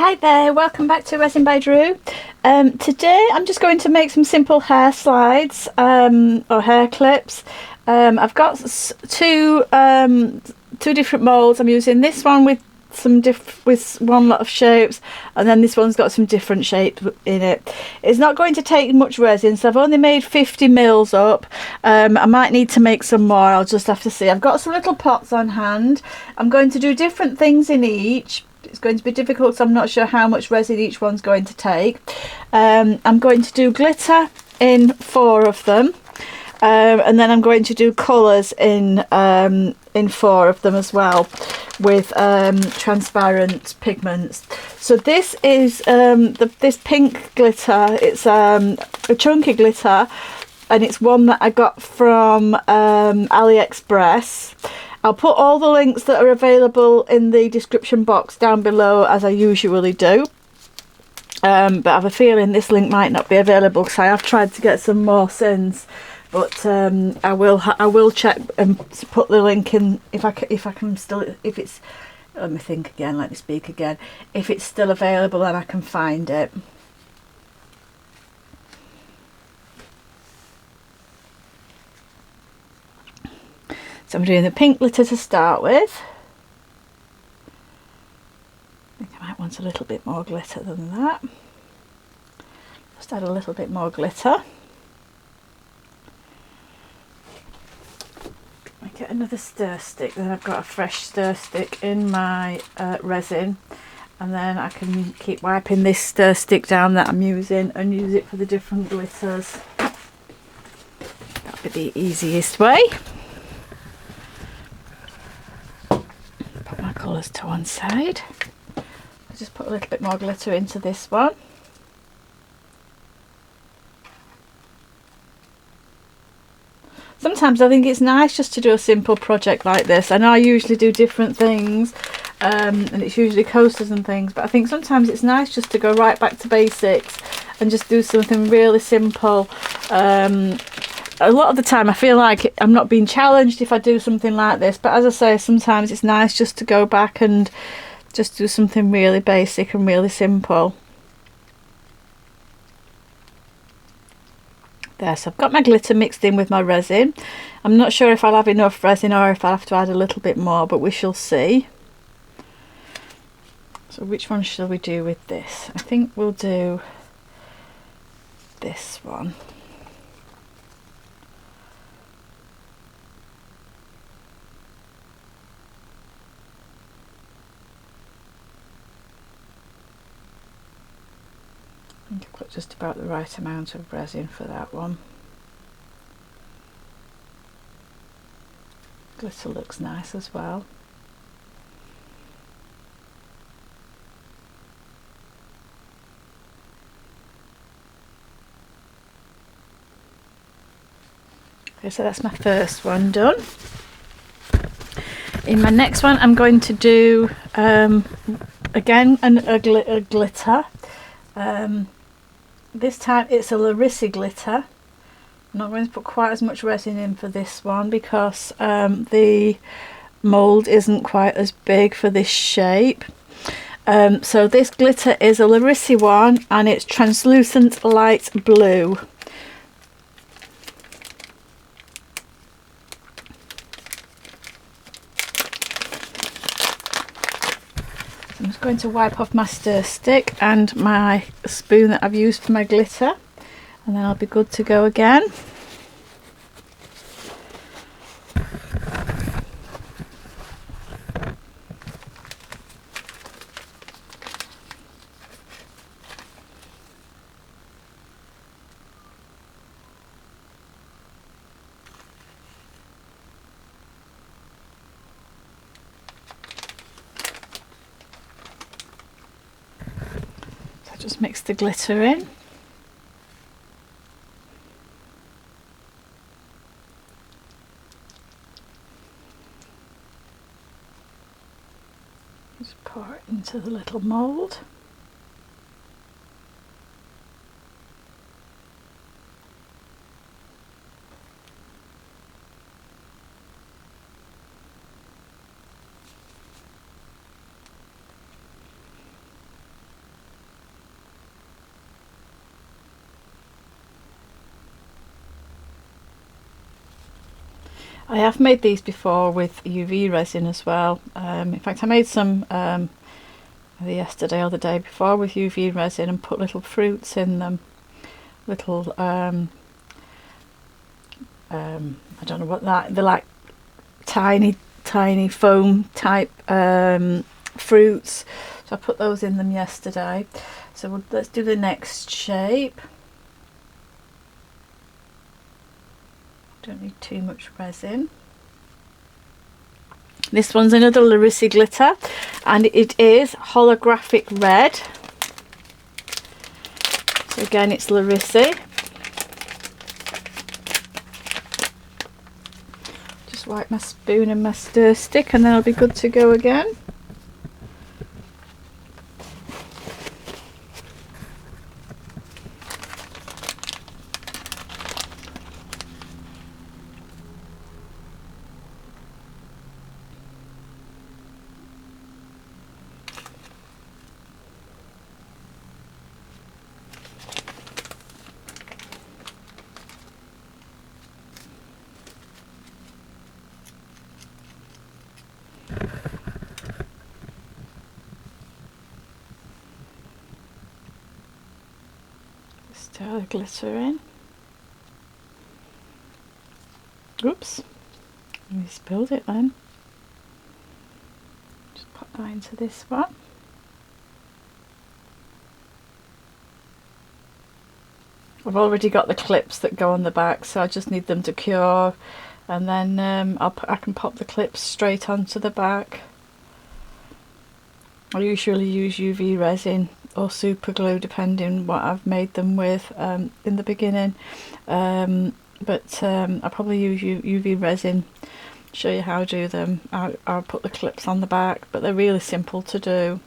Hi there, welcome back to Resin by Drew. Today I'm just going to make some simple hair slides or hair clips. I've got two different molds. I'm using this one with one lot of shapes, and then this one's got some different shapes in it. It's not going to take much resin, so I've only made 50 mils up. I might need to make some more, I'll just have to see. I've got some little pots on hand. I'm going to do different things in each. It's going to be difficult, so I'm not sure how much resin each one's going to take. I'm going to do glitter in 4 of them, and then I'm going to do colours in 4 of them as well, with transparent pigments. So this is this pink glitter. It's a chunky glitter, and it's one that I got from AliExpress. I'll put all the links that are available in the description box down below, as I usually do. But I have a feeling this link might not be available, because I have tried to get some more since. But I will check and put the link in if it's. Let me think again. Let me speak again. If it's still available and I can find it. So I'm doing the pink glitter to start with. I think I might want a little bit more glitter than that. Just add a little bit more glitter. I get another stir stick, then I've got a fresh stir stick in my resin, and then I can keep wiping this stir stick down that I'm using and use it for the different glitters. That'll be the easiest way. Put my colours to one side. I'll just put a little bit more glitter into this one. Sometimes I think it's nice just to do a simple project like this. I know I usually do different things, and it's usually coasters and things, but I think sometimes it's nice just to go right back to basics and just do something really simple. A lot of the time I feel like I'm not being challenged if I do something like this, but as I say, sometimes it's nice just to go back and just do something really basic and really simple. There, so I've got my glitter mixed in with my resin. I'm not sure if I'll have enough resin or if I'll have to add a little bit more, but we shall see. So which one shall we do with this? I think we'll do this one. I think I've got just about the right amount of resin for that one. Glitter looks nice as well. Okay, so that's my first one done. In my next one I'm going to do again a glitter. This time it's a Lrisy glitter. I'm not going to put quite as much resin in for this one because the mould isn't quite as big for this shape. So this glitter is a Lrisy one, and it's translucent light blue. I'm just going to wipe off my stir stick and my spoon that I've used for my glitter, and then I'll be good to go again. Just mix the glitter in. Just pour it into the little mould. I have made these before with UV resin as well. In fact, I made some either yesterday or the day before with UV resin and put little fruits in them. Little, I don't know what they're like, tiny foam type fruits. So I put those in them yesterday. So let's do the next shape. Don't need too much resin. This one's another Lrisy glitter, and it is Holographic Red. So again, it's Lrisy. Just wipe my spoon and my stir stick, and then I'll be good to go again. Stir the glitter in. Oops, we spilled it then. Just pop that into this one. I've already got the clips that go on the back, so I just need them to cure, and then I can pop the clips straight onto the back. I usually use UV resin or super glue depending what I've made them with in the beginning, but I'll probably use UV resin. Show you how to do them. I'll put the clips on the back, but they're really simple to do.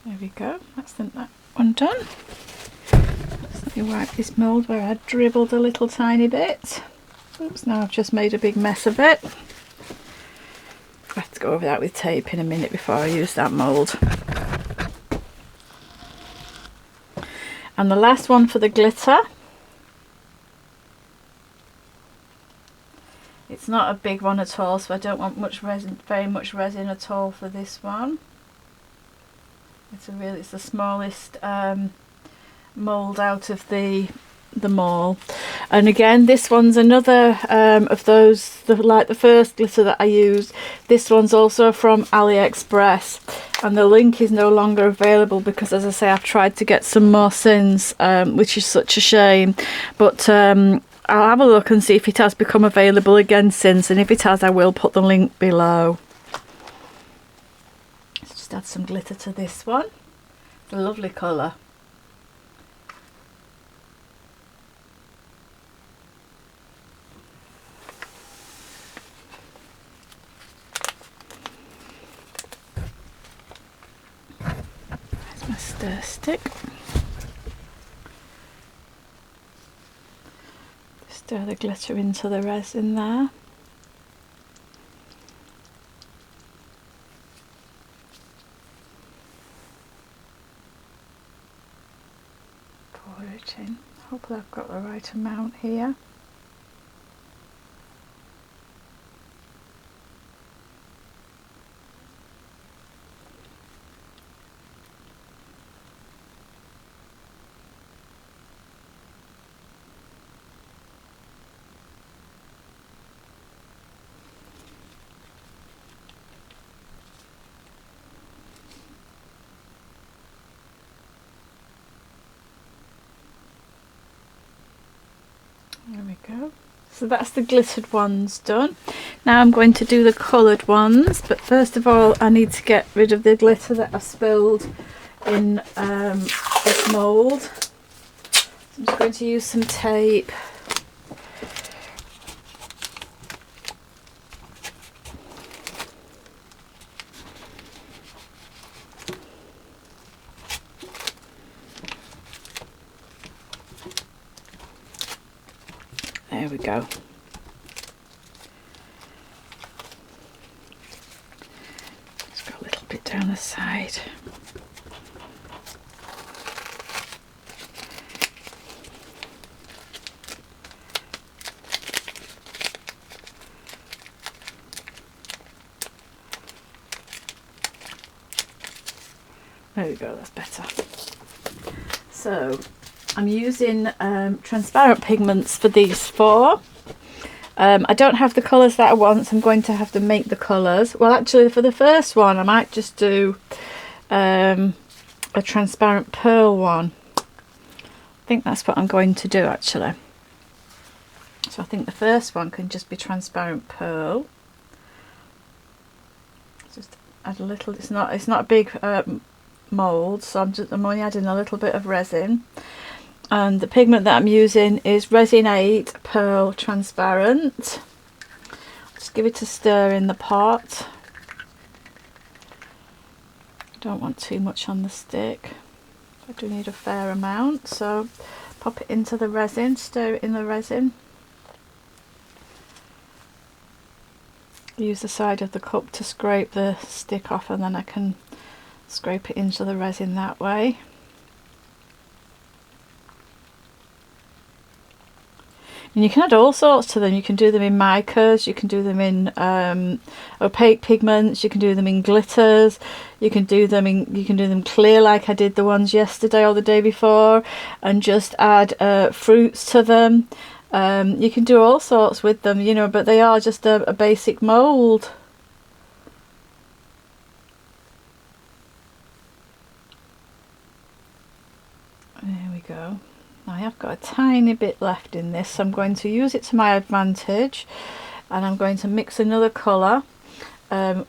There we go, that's that one done. Let me wipe this mould where I dribbled a little tiny bit. Oops, now I've just made a big mess of it. I have to go over that with tape in a minute before I use that mould. And the last one for the glitter. It's not a big one at all, so I don't want much resin, very much resin at all for this one. It's the smallest mould out of the mall. And again, this one's another of those, like the first glitter that I used. This one's also from AliExpress, and the link is no longer available because, as I say, I've tried to get some more since, which is such a shame. But I'll have a look and see if it has become available again since, and if it has, I will put the link below. Let's just add some glitter to this one. It's a lovely colour. There's my stir stick. Stir the glitter into the resin there. Pour it in. Hopefully I've got the right amount here. There we go. So that's the glittered ones done. Now I'm going to do the coloured ones, but first of all I need to get rid of the glitter that I've spilled in this mould. So I'm just going to use some tape. There we go. Just got a little bit down the side. There we go, that's better. So I'm using transparent pigments for these four. I don't have the colours that I want, so I'm going to have to make the colours. Well, actually, for the first one, I might just do a transparent pearl one. I think that's what I'm going to do, actually. So I think the first one can just be transparent pearl. Just add a little. It's not a big mould, so I'm only adding a little bit of resin. And the pigment that I'm using is Resin8 Pearl Transparent. Just give it a stir in the pot. Don't want too much on the stick. I do need a fair amount, so pop it into the resin, stir it in the resin. Use the side of the cup to scrape the stick off, and then I can scrape it into the resin that way. And you can add all sorts to them. You can do them in micas, you can do them in opaque pigments, you can do them in glitters, you can do them clear like I did the ones yesterday or the day before, and just add fruits to them. You can do all sorts with them, you know, but they are just a basic mould. There we go. I have got a tiny bit left in this, so I'm going to use it to my advantage, and I'm going to mix another colour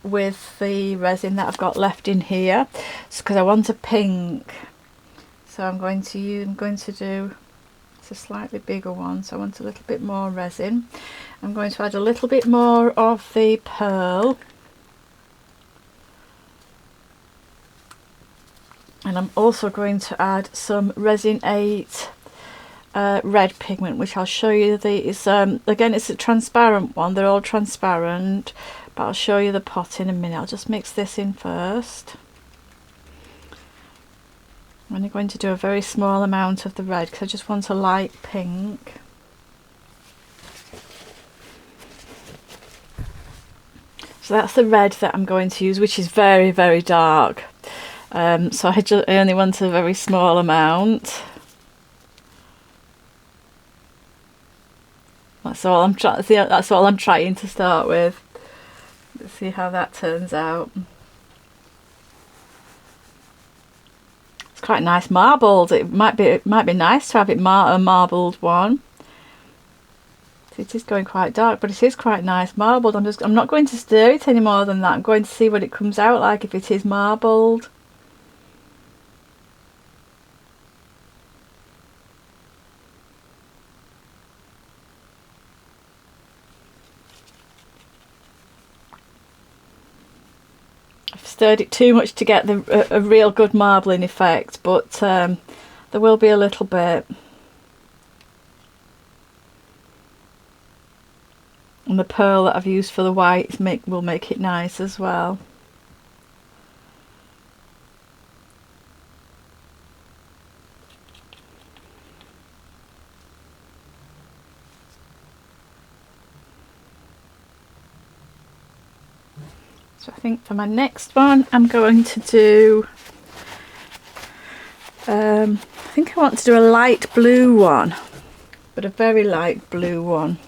with the resin that I've got left in here, because I want a pink. So I'm going to do, it's a slightly bigger one, so I want a little bit more resin. I'm going to add a little bit more of the pearl, and I'm also going to add some Resin8 red pigment, which I'll show you. These again, it's a transparent one, they're all transparent, but I'll show you the pot in a minute. I'll just mix this in first. I'm only going to do a very small amount of the red because I just want a light pink. So that's the red that I'm going to use, which is very, very dark. So I only want a very small amount. That's all I'm trying. That's all I'm trying to start with. Let's see how that turns out. It's quite nice marbled. It might be nice to have it a marbled one. It is going quite dark, but it is quite nice marbled. I'm not going to stir it any more than that. I'm going to see what it comes out like if it is marbled. Stirred it too much to get a real good marbling effect, but there will be a little bit. And the pearl that I've used for the white will make it nice as well. So I think for my next one I'm going to do, I think I want to do a light blue one, but a very light blue one.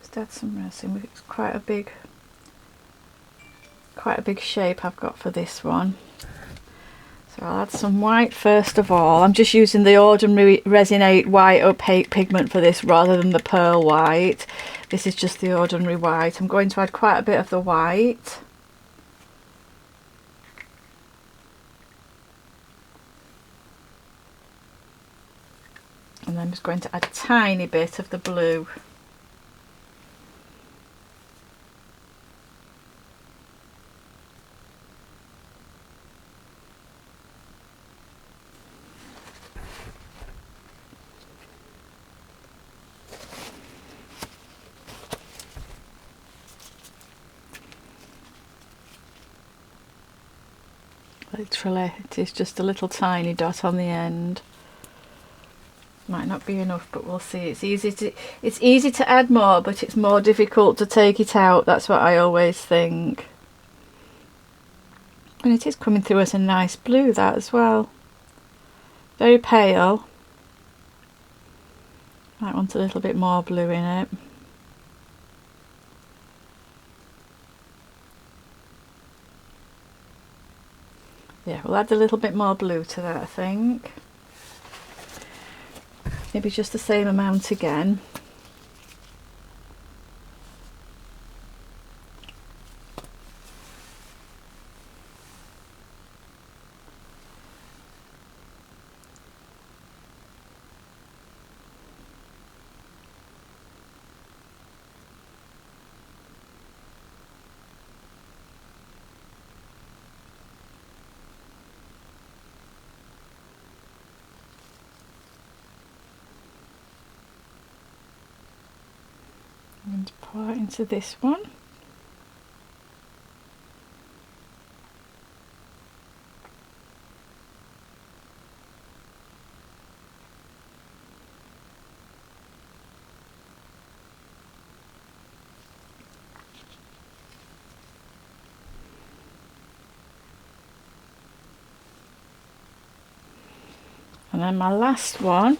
Just add some resin. It's quite a big shape I've got for this one. So I'll add some white first of all. I'm just using the ordinary Resin8 white opaque pigment for this rather than the pearl white. This is just the ordinary white. I'm going to add quite a bit of the white. And then I'm just going to add a tiny bit of the blue. Literally, it is just a little tiny dot on the end. Might not be enough, but we'll see. It's easy to add more, but it's more difficult to take it out. That's what I always think. And it is coming through as a nice blue, that as well. Very pale. Might want a little bit more blue in it. Yeah, we'll add a little bit more blue to that, I think. Maybe just the same amount again. And pour it into this one. And then my last one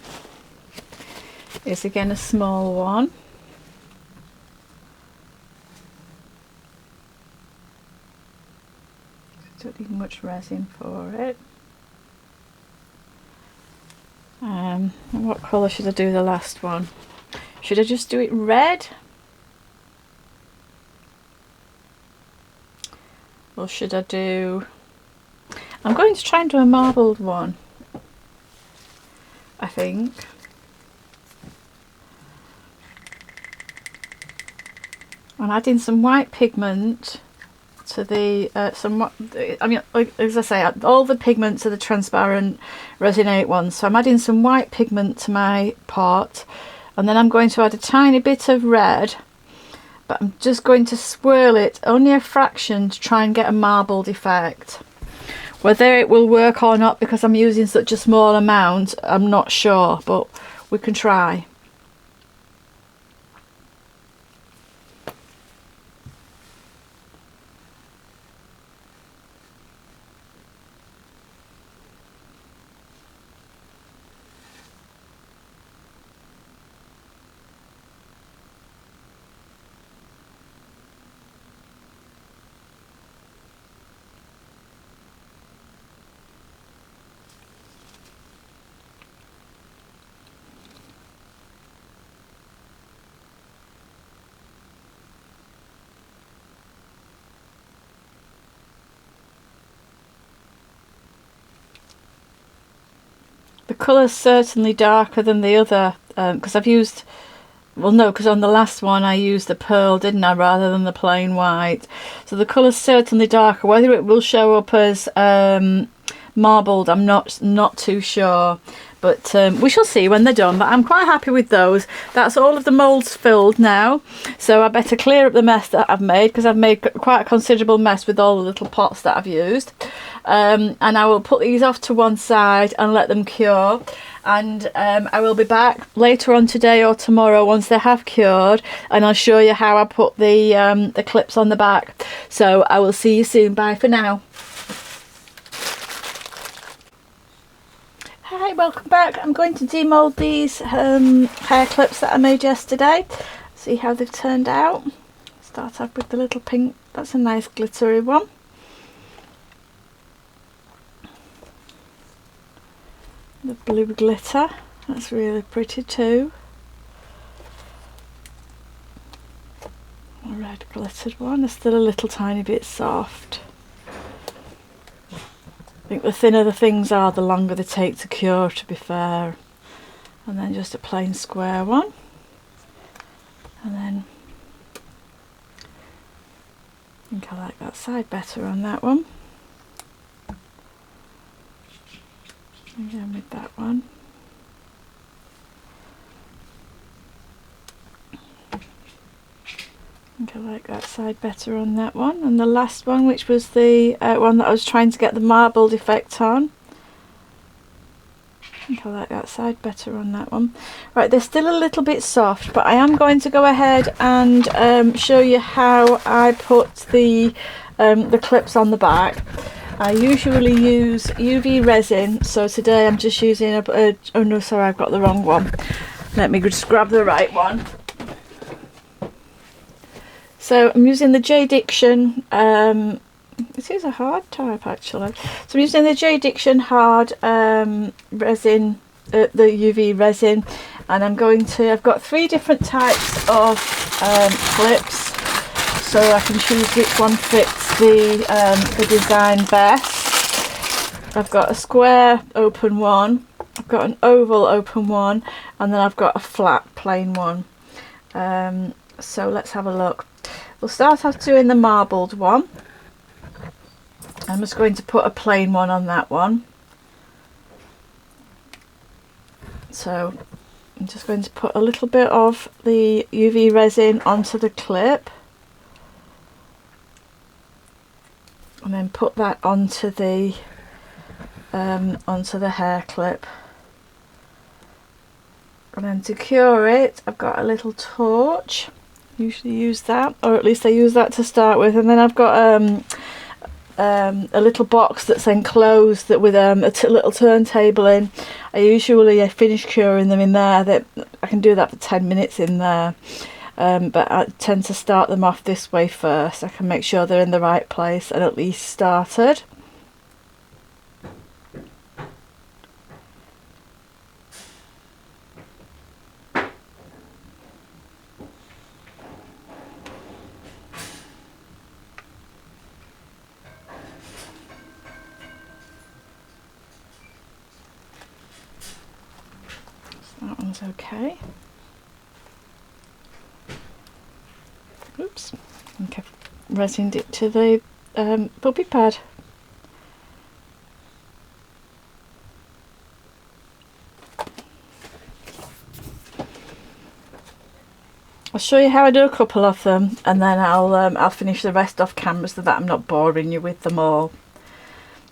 is again a small one. Don't need much resin for it. What colour should I do the last one? Should I just do it red? Or should I do... I'm going to try and do a marbled one, I think. I'm adding some white pigment to the I mean, as I say, all the pigments are the transparent Resin8 ones, so I'm adding some white pigment to my pot, and then I'm going to add a tiny bit of red, but I'm just going to swirl it only a fraction to try and get a marbled effect. Whether it will work or not, because I'm using such a small amount, I'm not sure, but we can try. The colour's certainly darker than the other, because I've used, well no, because on the last one I used the pearl, didn't I, rather than the plain white. So the colour's certainly darker. Whether it will show up as marbled, I'm not too sure. But we shall see when they're done. But I'm quite happy with those. That's all of the moulds filled now. So I better clear up the mess that I've made, because I've made quite a considerable mess with all the little pots that I've used. And I will put these off to one side and let them cure. And I will be back later on today or tomorrow once they have cured, and I'll show you how I put the clips on the back. So I will see you soon. Bye for now. Hi, welcome back. I'm going to demold these hair clips that I made yesterday. See how they've turned out. Start off with the little pink. That's a nice glittery one. The blue glitter. That's really pretty too. A red glittered one. It's still a little tiny bit soft. I think the thinner the things are, the longer they take to cure, to be fair. And then just a plain square one. And then I think I like that side better on that one. Again with that one. I think I like like that side better on that one. And the last one, which was the one that I was trying to get the marbled effect on, I think I like that side better on that one. Right, they're still a little bit soft, but I am going to go ahead and show you how I put the clips on the back. I usually use UV resin, so today I'm just using oh no, sorry, I've got the wrong one. Let me just grab the right one. So I'm using the J Diction, it is a hard type actually. So I'm using the J Diction hard resin, the UV resin, and I've got 3 different types of clips, so I can choose which one fits the design best. I've got a square open one, I've got an oval open one, and then I've got a flat plain one. So let's have a look. We'll start off doing the marbled one. I'm just going to put a plain one on that one. So I'm just going to put a little bit of the UV resin onto the clip, and then put that onto the hair clip. And then to cure it, I've got a little torch. Usually use that, or at least I use that to start with, and then I've got a little box that's enclosed that with a little turntable in. I usually finish curing them in there. That I can do that for 10 minutes in there, but I tend to start them off this way first. I can make sure they're in the right place and at least started. That one's okay. Oops, I think I've resined it to the puppy pad. I'll show you how I do a couple of them, and then I'll finish the rest off camera so that I'm not boring you with them all.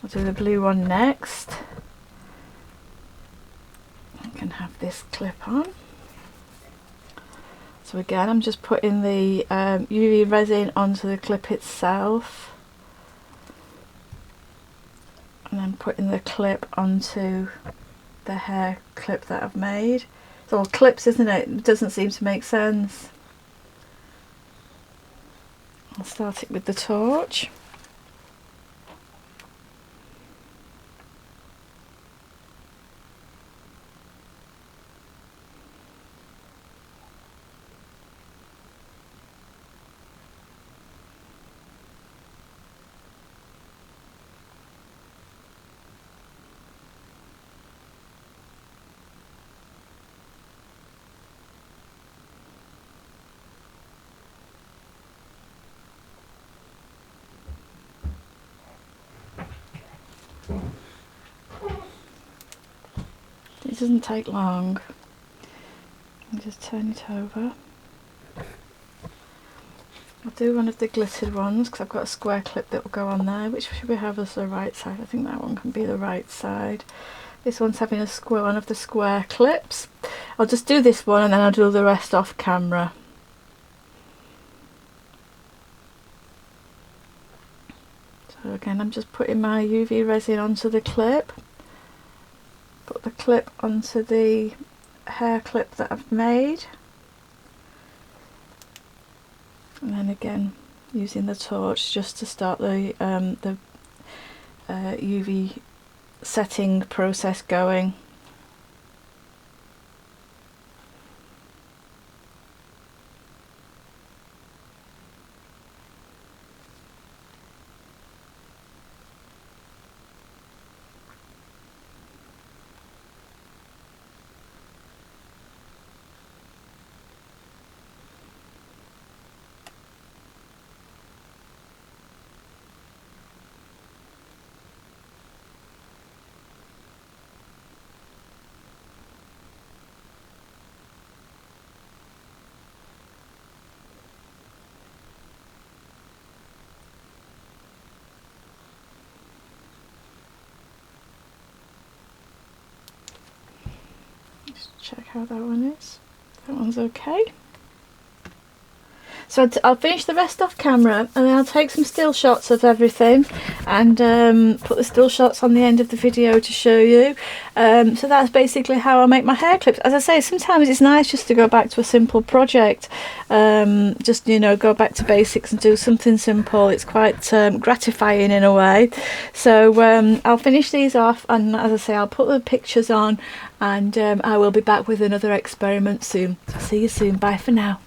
I'll do the blue one next. I can have this clip on. So again, I'm just putting the UV resin onto the clip itself, and then putting the clip onto the hair clip that I've made. It's all clips, isn't it? It doesn't seem to make sense. I'll start it with the torch. It doesn't take long. I'll just turn it over. I'll do one of the glittered ones because I've got a square clip that will go on there. Which should we have as the right side? I think that one can be the right side. This one's having a square, one of the square clips. I'll just do this one and then I'll do the rest off camera. So again, I'm just putting my UV resin onto the clip. Put the clip onto the hair clip that I've made, and then again using the torch just to start the UV setting process going. Just check how that one is. That one's okay. So I'll finish the rest off camera, and then I'll take some still shots of everything and put the still shots on the end of the video to show you. So that's basically how I make my hair clips. As I say, sometimes it's nice just to go back to a simple project, just, you know, go back to basics and do something simple. It's quite gratifying in a way. So I'll finish these off, and as I say, I'll put the pictures on, and I will be back with another experiment soon. So see you soon. Bye for now.